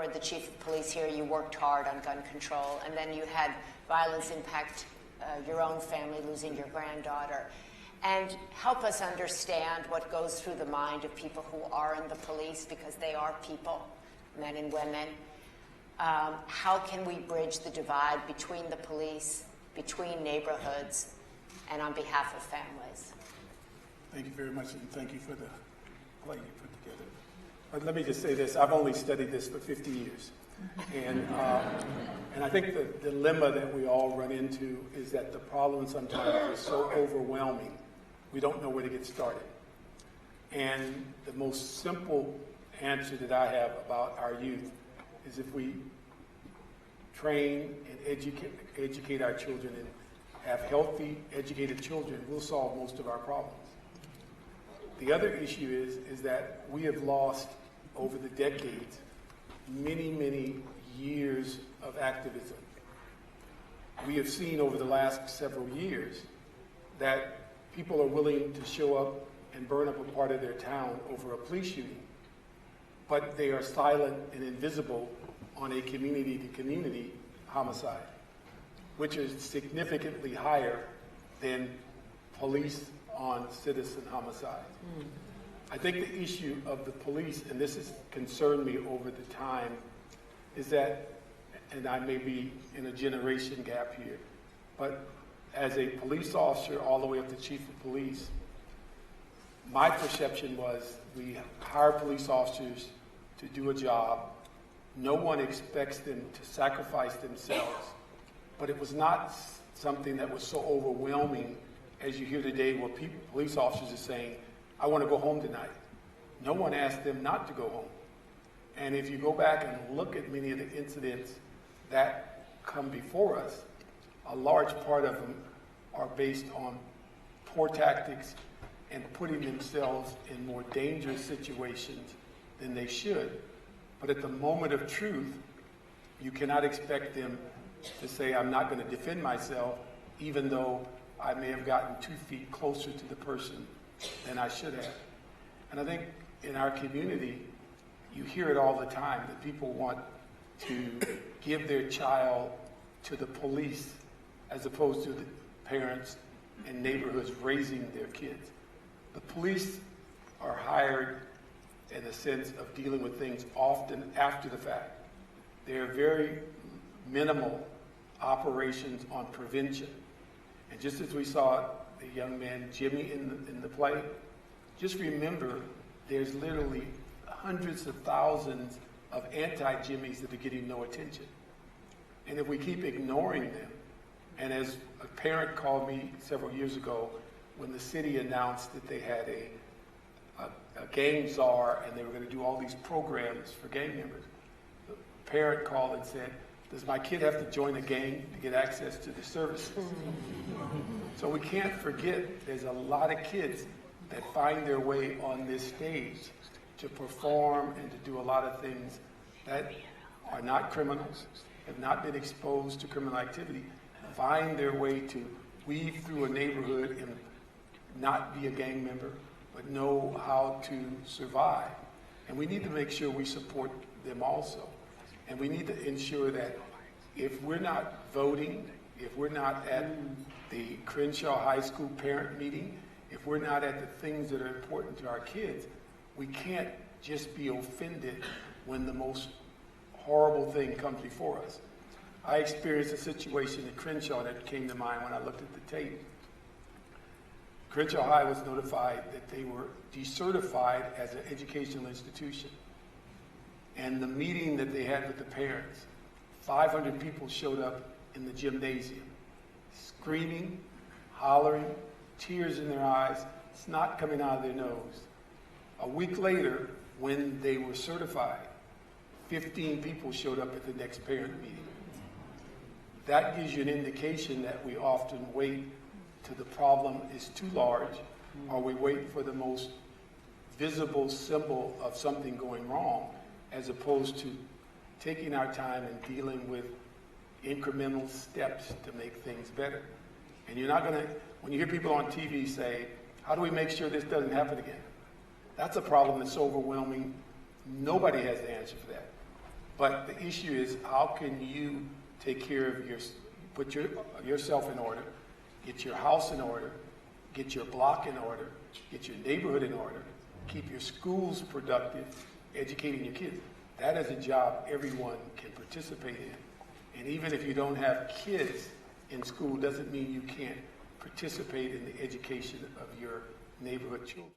were the chief of police here, you worked hard on gun control, and then you had violence impact your own family, losing your granddaughter. And help us understand what goes through the mind of people who are in the police, because they are people, men and women. How can we bridge the divide between the police, between neighborhoods, and on behalf of families? Thank you very much, and thank you for the play you put together. But let me just say this, I've only studied this for 50 years. And I think the dilemma that we all run into is that the problem sometimes is so overwhelming, we don't know where to get started. And the most simple answer that I have about our youth is if we train and educate our children and have healthy, educated children, we'll solve most of our problems. The other issue is that we have lost, over the decades, many, many years of activism. We have seen over the last several years that people are willing to show up and burn up a part of their town over a police shooting, but they are silent and invisible on a community-to-community homicide, which is significantly higher than police on citizen homicide. I think the issue of the police, and this has concerned me over the time, is that, and I may be in a generation gap here, but as a police officer all the way up to chief of police, my perception was we hire police officers to do a job. No one expects them to sacrifice themselves, but it was not something that was so overwhelming as you hear today where police officers are saying, I want to go home tonight. No one asked them not to go home. And if you go back and look at many of the incidents that come before us, a large part of them are based on poor tactics and putting themselves in more dangerous situations than they should. But at the moment of truth, you cannot expect them to say, I'm not going to defend myself, even though I may have gotten 2 feet closer to the person than I should have. And I think in our community, you hear it all the time, that people want to give their child to the police as opposed to the parents and neighborhoods raising their kids. The police are hired in the sense of dealing with things often after the fact. They're very minimal operations on prevention. And just as we saw the young man Jimmy in the play, just remember there's literally hundreds of thousands of anti-Jimmys that are getting no attention. And if we keep ignoring them, and as a parent called me several years ago when the city announced that they had a gang czar and they were going to do all these programs for gang members, the parent called and said, does my kid have to join a gang to get access to the services? So we can't forget there's a lot of kids that find their way on this stage to perform and to do a lot of things that are not criminals, have not been exposed to criminal activity, find their way to weave through a neighborhood and not be a gang member, but know how to survive. And we need to make sure we support them also. And we need to ensure that if we're not voting, if we're not at the Crenshaw High School parent meeting, if we're not at the things that are important to our kids, we can't just be offended when the most horrible thing comes before us. I experienced a situation at Crenshaw that came to mind when I looked at the tape. Crenshaw High was notified that they were decertified as an educational institution. And the meeting that they had with the parents, 500 people showed up in the gymnasium, screaming, hollering, tears in their eyes, snot coming out of their nose. A week later, when they were certified, 15 people showed up at the next parent meeting. That gives you an indication that we often wait till the problem is too large, or we wait for the most visible symbol of something going wrong, as opposed to taking our time and dealing with incremental steps to make things better. And you're not going to, when you hear people on TV say, how do we make sure this doesn't happen again? That's a problem that's so overwhelming, nobody has the answer for that. But the issue is, how can you take care of put yourself in order, get your house in order, get your block in order, get your neighborhood in order, keep your schools productive, educating your kids. That is a job everyone can participate in. And even if you don't have kids in school, doesn't mean you can't participate in the education of your neighborhood children.